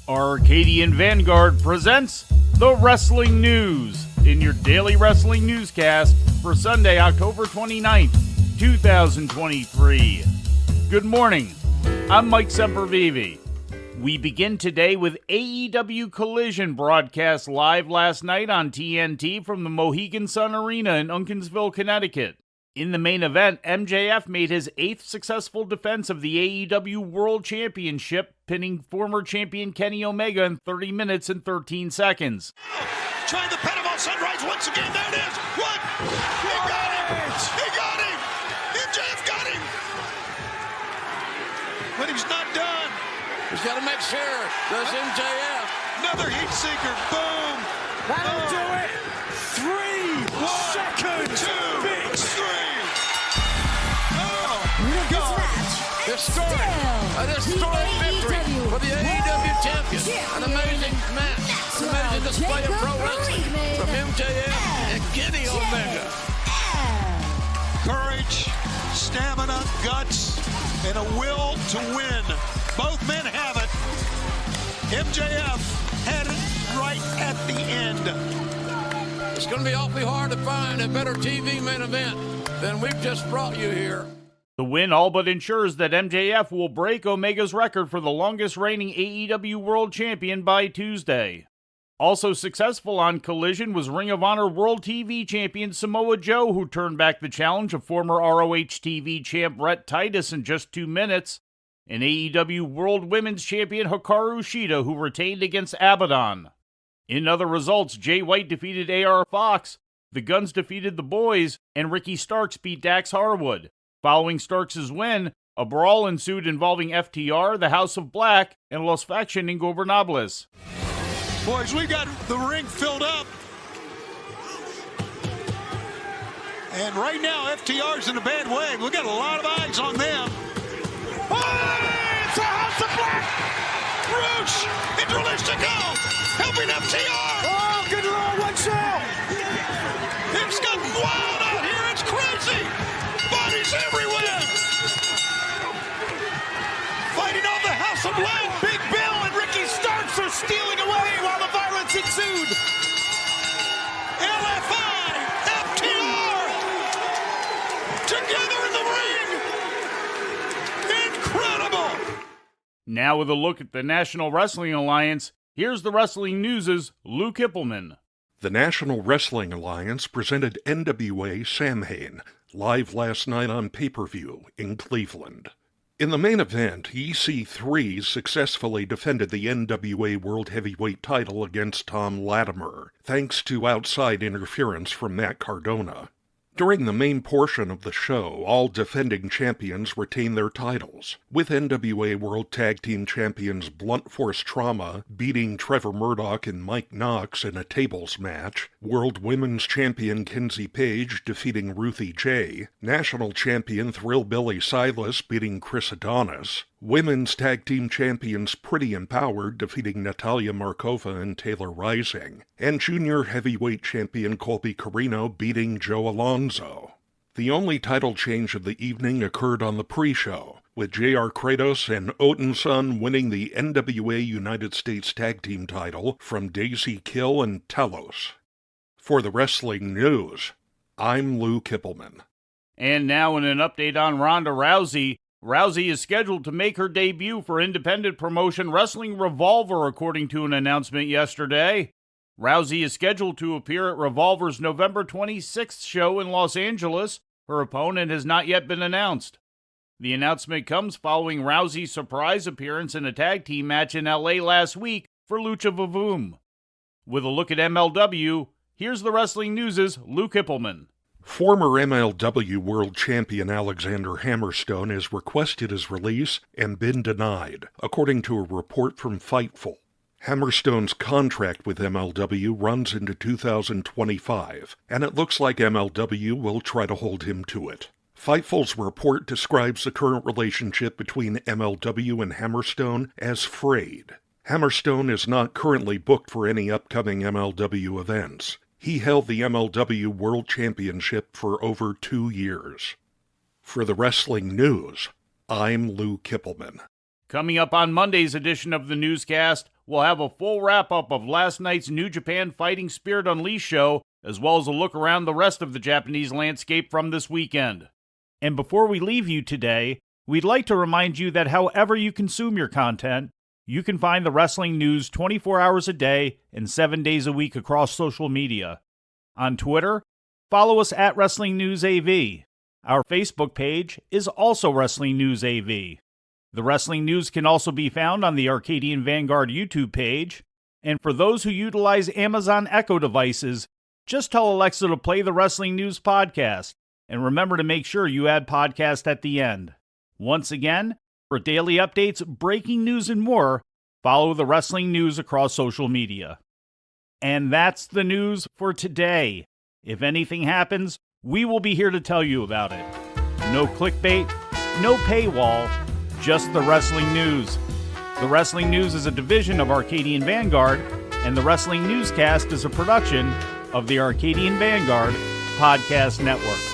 Arcadian Vanguard presents the Wrestling News in your daily wrestling newscast for Sunday, October 29th, 2023. Good morning. I'm Mike Sempervive. We begin today with AEW Collision broadcast live last night on TNT from the Mohegan Sun Arena in Unkinsville, Connecticut. In the main event, MJF made his 8th successful defense of the AEW World Championship, pinning former champion Kenny Omega in 30 minutes and 13 seconds. Trying the Panama Sunrise once again. There it is. What? He got him. He got him. MJF got him. But he's not done. He's got to make sure. There's MJF. Another heat seeker. Boom. That'll do it. 3 seconds. 2, 3. This story victory for the AEW champion. An amazing match. An amazing display of pro wrestling from MJF and Kenny Omega. Courage, stamina, guts, and a will to win. Both men have it. MJF had it right at the end. It's going to be awfully hard to find a better TV main event than we've just brought you here. The win all but ensures that MJF will break Omega's record for the longest reigning AEW World Champion by Tuesday. Also successful on Collision was Ring of Honor World TV Champion Samoa Joe, who turned back the challenge of former ROH TV champ Rhett Titus in just 2 minutes, and AEW World Women's Champion Hikaru Shida, who retained against Abaddon. In other results, Jay White defeated AR Fox, the Guns defeated the Boys, and Ricky Starks beat Dax Harwood. Following Starks' win, a brawl ensued involving FTR, the House of Black, and Los Faction Ingobernables. Boys, we got the ring filled up. And right now, FTR's in a bad way. We got a lot of eyes on them. Oh, it's a House of Black! Roosh! Interlistico! Helping FTR! Oh, good Lord, watch out! It's gotten wild out here. It's crazy! Bodies everywhere! Fighting on the House of Black! Big Bill and Ricky Starks are stealing away while the violence ensued. LFI! FTR! Together in the ring! Incredible! Now with a look at the National Wrestling Alliance, here's the Wrestling News' Lou Kipilman. The National Wrestling Alliance presented NWA Sam Hay live last night on pay-per-view in Cleveland. In the main event, EC3 successfully defended the NWA World Heavyweight title against Tom Latimer, thanks to outside interference from Matt Cardona. During the main portion of the show, all defending champions retain their titles, with NWA World Tag Team Champions Blunt Force Trauma beating Trevor Murdoch and Mike Knox in a tables match, World Women's Champion Kenzie Page defeating Ruthie J, National Champion Thrillbilly Silas beating Chris Adonis, Women's Tag Team Champions Pretty Empowered defeating Natalia Markova and Taylor Rising, and Junior Heavyweight Champion Colby Carino beating Joe Alonzo. The only title change of the evening occurred on the pre-show, with J.R. Kratos and Odinson winning the NWA United States Tag Team title from Daisy Kill and Telos. For the Wrestling News, I'm Lou Kipilman. And now in an update on Ronda Rousey, Rousey is scheduled to make her debut for independent promotion Wrestling Revolver, according to an announcement yesterday. Rousey is scheduled to appear at Revolver's November 26th show in Los Angeles. Her opponent has not yet been announced. The announcement comes following Rousey's surprise appearance in a tag team match in LA last week for Lucha Vavoom. With a look at MLW, here's the Wrestling News' Lou Kipilman. Former MLW World Champion Alexander Hammerstone has requested his release and been denied, according to a report from Fightful. Hammerstone's contract with MLW runs into 2025, and it looks like MLW will try to hold him to it. Fightful's report describes the current relationship between MLW and Hammerstone as frayed. Hammerstone is not currently booked for any upcoming MLW events. He held the MLW World Championship for over 2 years. For the Wrestling News, I'm Lou Kipilman. Coming up on Monday's edition of the Newscast, we'll have a full wrap-up of last night's New Japan Fighting Spirit Unleashed show, as well as a look around the rest of the Japanese landscape from this weekend. And before we leave you today, we'd like to remind you that however you consume your content, you can find the wrestling news 24 hours a day and 7 days a week across social media. On Twitter, follow us at Wrestling News AV. Our Facebook page is also Wrestling News AV. The Wrestling News can also be found on the Arcadian Vanguard YouTube page. And for those who utilize Amazon Echo devices, just tell Alexa to play the Wrestling News podcast. And remember to make sure you add podcast at the end. Once again, for daily updates, breaking news, and more, follow the Wrestling News across social media. And that's the news for today. If anything happens, we will be here to tell you about it. No clickbait, no paywall, just the Wrestling News. The Wrestling News is a division of Arcadian Vanguard, and the Wrestling Newscast is a production of the Arcadian Vanguard Podcast Network.